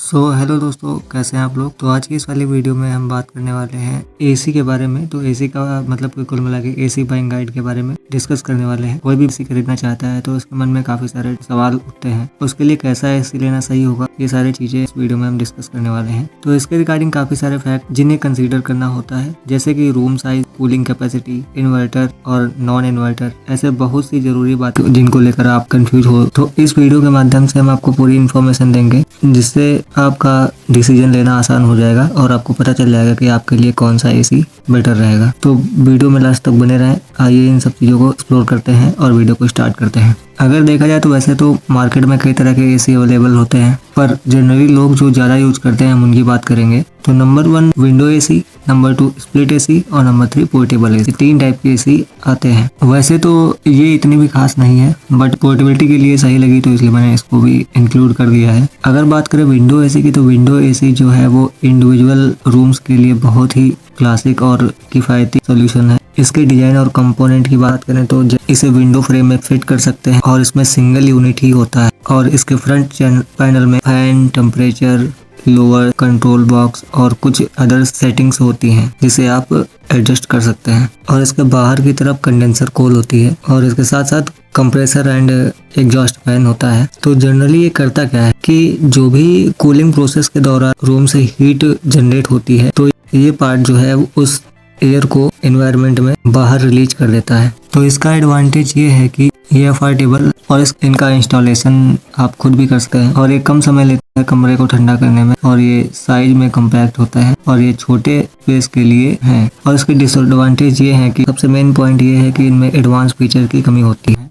Hello दोस्तों, कैसे हैं आप लोग। तो आज की इस वाली वीडियो में हम बात करने वाले हैं एसी के बारे में। तो एसी का मतलब कि कुल मिला के एसी बाइंग गाइड के बारे में डिस्कस करने वाले हैं। कोई भी एसी खरीदना चाहता है तो उसके मन में काफी सारे सवाल उठते हैं। उसके लिए कैसा एसी लेना सही होगा, ये सारी चीजें इस वीडियो में हम डिस्कस करने वाले हैं। तो इसके रिगार्डिंग काफी सारे फैक्ट जिन्हें कंसीडर करना होता है, जैसे कि room size, cooling capacity, inverter और नॉन इन्वर्टर, ऐसे बहुत सी जरूरी बातें जिनको लेकर आप कंफ्यूज हो। तो इस वीडियो के माध्यम से हम आपको पूरी इन्फॉर्मेशन देंगे, जिससे आपका डिसीजन लेना आसान हो जाएगा और आपको पता चल जाएगा कि आपके लिए कौन सा एसी बेटर रहेगा। तो वीडियो में लास्ट तक बने रहें। आइए इन सब चीज़ों को एक्सप्लोर करते हैं और वीडियो को स्टार्ट करते हैं। अगर देखा जाए तो वैसे तो मार्केट में कई तरह के एसी अवेलेबल होते हैं, पर जनरली लोग जो ज़्यादा यूज करते हैं हम उनकी बात करेंगे। तो number 1 window AC, number 2 split AC और नंबर 3 पोर्टेबल एसी। 3 टाइप के एसी आते हैं। वैसे तो ये इतनी भी खास नहीं है, बट पोर्टेबिलिटी के लिए सही लगी तो इसलिए मैंने इसको भी इंक्लूड कर दिया है। अगर बात करें विंडो एसी की, तो विंडो एसी जो है वो इंडिविजुअल रूम्स के लिए बहुत ही क्लासिक और किफ़ायती सोल्यूशन है। इसके डिजाइन और कंपोनेंट की बात करें तो इसे विंडो फ्रेम में फिट कर सकते हैं और इसमें सिंगल यूनिट ही होता है। और इसके फ्रंट पैनल में fan, temperature, lower control box और कुछ अदर सेटिंग्स होती हैं जिसे आप एडजस्ट कर सकते हैं। और इसके बाहर की तरफ कंडेंसर कोल होती है और इसके साथ साथ कंप्रेसर एंड एग्जॉस्ट फैन होता है। तो जनरली ये करता क्या है कि जो भी कूलिंग प्रोसेस के दौरान रूम से हीट जनरेट होती है, तो ये पार्ट जो है उस एयर को एनवायरनमेंट में बाहर रिलीज कर देता है। तो इसका एडवांटेज ये है कि ये अफोर्डेबल और इनका इंस्टॉलेशन आप खुद भी कर सकते हैं और ये कम समय लेता है कमरे को ठंडा करने में, और ये साइज में कम्पैक्ट होता है और ये छोटे स्पेस के लिए है। और इसके डिसएडवांटेज ये है कि सबसे मेन पॉइंट ये है कि इनमें एडवांस फीचर की कमी होती है।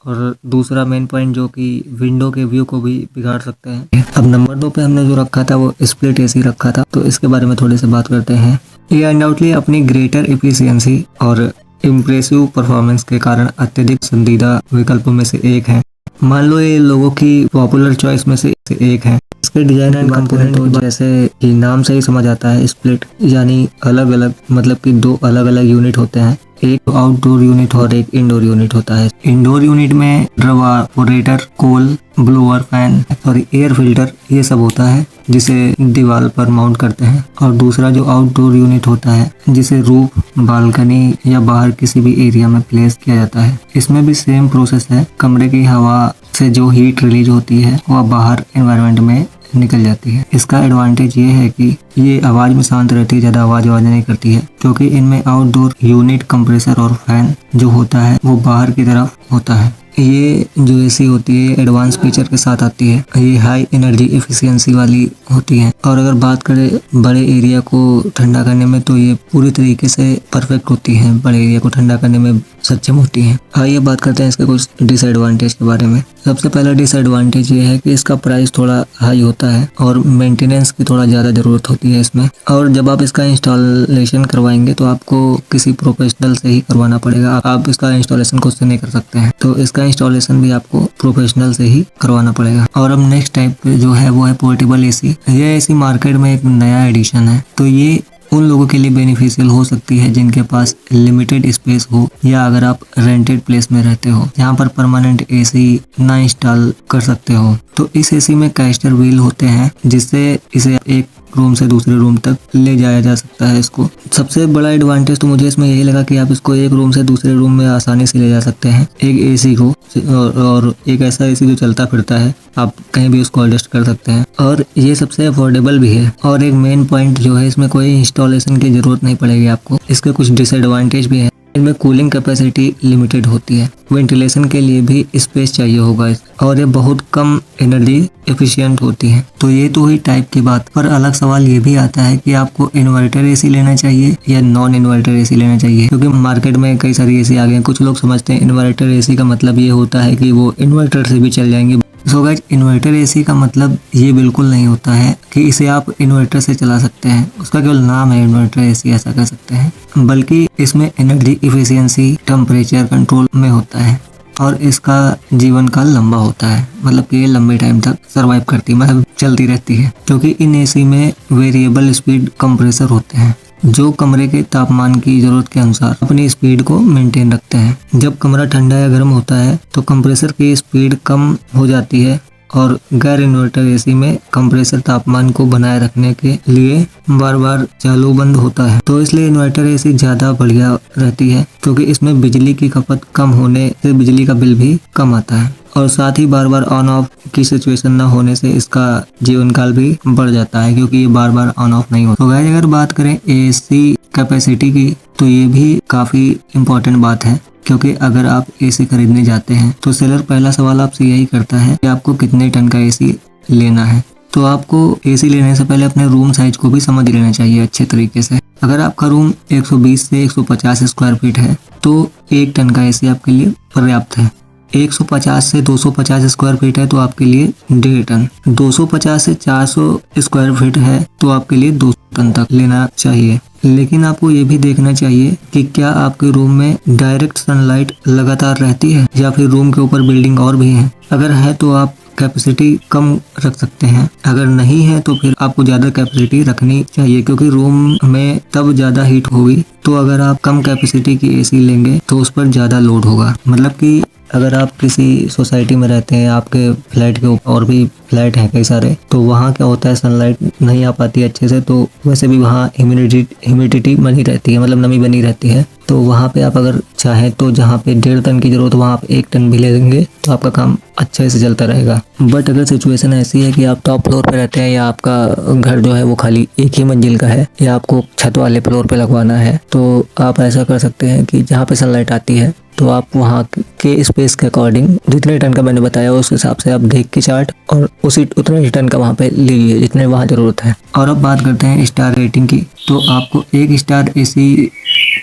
और दूसरा मेन पॉइंट जो कि विंडो के व्यू को भी बिगाड़ सकते हैं। अब नंबर 2 पे हमने जो रखा था वो स्प्लिट एसी रखा था, तो इसके बारे में थोड़ी सी बात करते हैं। ये अनडाउटली अपनी ग्रेटर एफिशिएंसी और इम्प्रेसिव परफॉर्मेंस के कारण अत्यधिक पसंदीदा विकल्पों में से एक है। मान लो ये लोगों की पॉपुलर चॉइस में से एक है। इसके डिजाइन एंड कंपोनेंट की जैसे कि नाम से ही समझ आता है, स्प्लिट यानी अलग अलग, मतलब कि 2 अलग अलग यूनिट होते हैं। एक आउटडोर यूनिट और एक इंडोर यूनिट होता है। इंडोर यूनिट में रेफ्रिजरेटर, कोल, ब्लोअर, फैन और एयर फिल्टर ये सब होता है, जिसे दीवार पर माउंट करते हैं। और दूसरा जो आउटडोर यूनिट होता है, जिसे रूफ, बालकनी या बाहर किसी भी एरिया में प्लेस किया जाता है। इसमें भी सेम प्रोसेस है। कमरे की हवा से जो हीट रिलीज होती है वह बाहर एनवायरनमेंट में निकल जाती है। इसका एडवांटेज ये है कि ये आवाज में शांत रहती है, ज्यादा आवाज नहीं करती है, क्योंकि इनमें आउटडोर यूनिट, कंप्रेसर और फैन जो होता है वो बाहर की तरफ होता है। ये जो एसी होती है एडवांस फीचर के साथ आती है। ये हाई एनर्जी एफिशिएंसी वाली होती है। और अगर बात करें बड़े एरिया को ठंडा करने में, तो ये पूरी तरीके से परफेक्ट होती है, बड़े एरिया को ठंडा करने में सक्षम होती है। आइए बात करते हैं इसके कुछ डिसएडवांटेज के बारे में। सबसे पहला डिसएडवांटेज ये है कि इसका प्राइस थोड़ा हाई होता है और मेंटेनेंस की थोड़ा ज़्यादा ज़रूरत होती है इसमें। और जब आप इसका इंस्टॉलेशन करवाएंगे तो आपको किसी प्रोफेशनल से ही करवाना पड़ेगा। आप इसका इंस्टॉलेशन खुद से नहीं कर सकते हैं, तो इसका इंस्टॉलेशन भी आपको प्रोफेशनल से ही करवाना पड़ेगा। और अब नेक्स्ट टाइप जो है वो है पोर्टेबल एसी। ये एसी मार्केट में एक नया एडिशन है। तो ये उन लोगों के लिए बेनिफिशियल हो सकती है जिनके पास लिमिटेड स्पेस हो, या अगर आप रेंटेड प्लेस में रहते हो जहाँ पर परमानेंट एसी ना इंस्टॉल कर सकते हो। तो इस एसी में कैस्टर व्हील होते हैं, जिससे इसे एक रूम से दूसरे रूम तक ले जाया जा सकता है। इसको सबसे बड़ा एडवांटेज तो मुझे इसमें यही लगा कि आप इसको एक रूम से दूसरे रूम में आसानी से ले जा सकते हैं, एक एसी को, और एक ऐसा एसी जो चलता फिरता है, आप कहीं भी उसको एडजस्ट कर सकते हैं। और ये सबसे अफोर्डेबल भी है। और एक मेन पॉइंट जो है, इसमें कोई इंस्टॉलेशन की जरूरत नहीं पड़ेगी आपको। इसके कुछ डिसएडवांटेज भी है। इनमें कूलिंग कैपेसिटी लिमिटेड होती है, वेंटिलेशन के लिए भी स्पेस चाहिए होगा, और ये बहुत कम एनर्जी एफिशिएंट होती है। तो ये तो हुई टाइप की बात। पर अलग सवाल ये भी आता है कि आपको इन्वर्टर एसी लेना चाहिए या नॉन इन्वर्टर एसी लेना चाहिए, क्योंकि मार्केट में कई सारी एसी आ गए हैं। कुछ लोग समझते हैं इन्वर्टर एसी का मतलब ये होता है कि वो इन्वर्टर से भी चल जाएंगे। सो गाइस, इन्वर्टर एसी का मतलब ये बिल्कुल नहीं होता है कि इसे आप इन्वर्टर से चला सकते हैं। उसका केवल नाम है इन्वर्टर एसी, ऐसा कह सकते हैं। बल्कि इसमें एनर्जी इफिशियंसी, टेम्परेचर कंट्रोल में होता है और इसका जीवन काल लंबा होता है, मतलब कि ये लंबे टाइम तक सरवाइव करती है, मतलब चलती रहती है। क्योंकि इन एसी में वेरिएबल स्पीड कंप्रेसर होते हैं जो कमरे के तापमान की जरूरत के अनुसार अपनी स्पीड को मेंटेन रखते हैं। जब कमरा ठंडा या गर्म होता है तो कंप्रेसर की स्पीड कम हो जाती है और गैर इन्वर्टर एसी में कंप्रेसर तापमान को बनाए रखने के लिए बार बार चालू बंद होता है। तो इसलिए इन्वर्टर एसी ज़्यादा बढ़िया रहती है, क्योंकि इसमें बिजली की खपत कम होने से बिजली का बिल भी कम आता है, और साथ ही बार बार ऑन ऑफ की सिचुएशन न होने से इसका जीवन काल भी बढ़ जाता है, क्योंकि ये बार बार ऑन ऑफ नहीं होता। तो गाइस, अगर बात करें एसी कैपेसिटी की, तो ये भी काफ़ी इम्पोर्टेंट बात है, क्योंकि अगर आप एसी खरीदने जाते हैं तो सेलर पहला सवाल आपसे यही करता है कि आपको कितने टन का एसी लेना है। तो आपको एसी लेने से पहले अपने रूम साइज को भी समझ लेना चाहिए अच्छे तरीके से। अगर आपका रूम 120 से 150 स्क्वायर फीट है तो 1 टन का एसी आपके लिए पर्याप्त है। 150 से 250 स्क्वायर फीट है तो आपके लिए 1.5 टन। 250 से 400 स्क्वायर फीट है तो आपके लिए 2 टन तक लेना चाहिए। लेकिन आपको ये भी देखना चाहिए कि क्या आपके रूम में डायरेक्ट सनलाइट लगातार रहती है, या फिर रूम के ऊपर बिल्डिंग और भी है। अगर है तो आप कैपेसिटी कम रख सकते हैं, अगर नहीं है तो फिर आपको ज़्यादा कैपेसिटी रखनी चाहिए, क्योंकि रूम में तब ज़्यादा हीट होगी। तो अगर आप कम कैपेसिटी की एसी लेंगे तो उस पर ज़्यादा लोड होगा। मतलब कि अगर आप किसी सोसाइटी में रहते हैं, आपके फ्लैट के ऊपर और भी फ्लैट हैं कई सारे, तो वहाँ क्या होता है, सनलाइट नहीं आ पाती अच्छे से, तो वैसे भी वहाँ ह्यूमिडिटी बनी रहती है, मतलब नमी बनी रहती है। तो वहाँ पे आप अगर चाहें तो जहाँ पे 1.5 टन की जरूरत वहाँ आप 1 टन भी ले लेंगे तो आपका काम अच्छे से चलता रहेगा। बट अगर सिचुएशन ऐसी है कि आप टॉप फ्लोर पे रहते हैं, या आपका घर जो है वो खाली एक ही मंजिल का है, या आपको छत वाले फ्लोर पे लगवाना है, तो आप ऐसा कर सकते हैं कि जहाँ पे सनलाइट आती है तो आप वहाँ के स्पेस के अकॉर्डिंग जितने टन का मैंने बताया उस हिसाब से आप देख के चार्ट और उतने टन का वहाँ पे लीजिए जितने वहाँ ज़रूरत है। और अब बात करते हैं स्टार रेटिंग की। तो आपको 1 स्टार एसी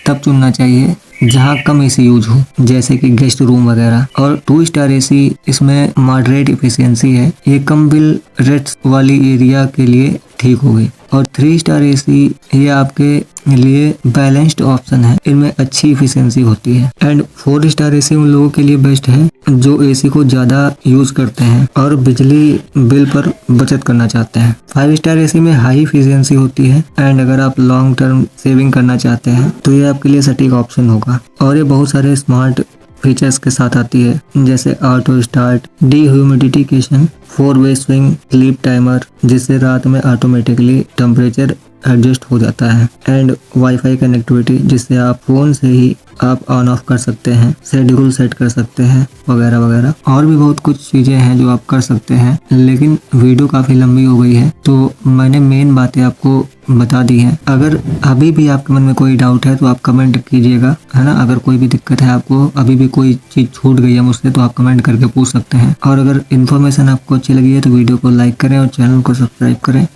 तब चुनना चाहिए जहाँ कम एसी यूज हो, जैसे कि गेस्ट रूम वगैरह। और 2 स्टार एसी इसमें मॉडरेट इफिशियंसी है, ये कम बिल रेट्स वाली एरिया के लिए ठीक होगी। और 3 स्टार एसी ये आपके लिए बैलेंस्ड ऑप्शन है, इनमें अच्छी इफिशियंसी होती है। एंड 4 स्टार एसी उन लोगों के लिए बेस्ट है जो एसी को ज्यादा यूज करते हैं और बिजली बिल पर बचत करना चाहते हैं। 5 स्टार एसी में हाई इफिशियंसी होती है, एंड अगर आप लॉन्ग टर्म सेविंग करना चाहते हैं तो ये आपके लिए सटीक ऑप्शन होगा। और ये बहुत सारे स्मार्ट फीचर्स के साथ आती है, जैसे ऑटो स्टार्ट, डीह्यूमिडिफिकेशन, 4-वे स्विंग, स्लीप टाइमर, जिससे रात में ऑटोमेटिकली टेम्परेचर एडजस्ट हो जाता है, एंड वाईफाई कनेक्टिविटी, जिससे आप फोन से ही आप ऑन ऑफ कर सकते हैं, शेड्यूल सेट कर सकते हैं, वगैरह वगैरह। और भी बहुत कुछ चीज़ें हैं जो आप कर सकते हैं, लेकिन वीडियो काफ़ी लंबी हो गई है तो मैंने मेन बातें आपको बता दी हैं। अगर अभी भी आपके मन में कोई डाउट है तो आप कमेंट कीजिएगा, है ना। अगर कोई भी दिक्कत है, आपको अभी भी कोई चीज़ छूट गई है मुझसे, तो आप कमेंट करके पूछ सकते हैं। और अगर इन्फॉर्मेशन आपको अच्छी लगी है तो वीडियो को लाइक करें और चैनल को सब्सक्राइब करें।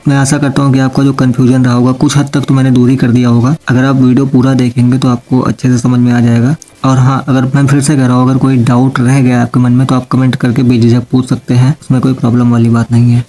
मैं आशा करता हूँ कि आपका जो कन्फ्यूजन रहा होगा कुछ हद तक तो मैंने दूर ही कर दिया होगा। अगर आप वीडियो पूरा देखेंगे तो आपको अच्छे से समझ में आ जाएगा। और हाँ, अगर मैं फिर से कह रहा हूँ, अगर कोई डाउट रह गया आपके मन में तो आप कमेंट करके बेझिझक पूछ सकते हैं, उसमें कोई प्रॉब्लम वाली बात नहीं है।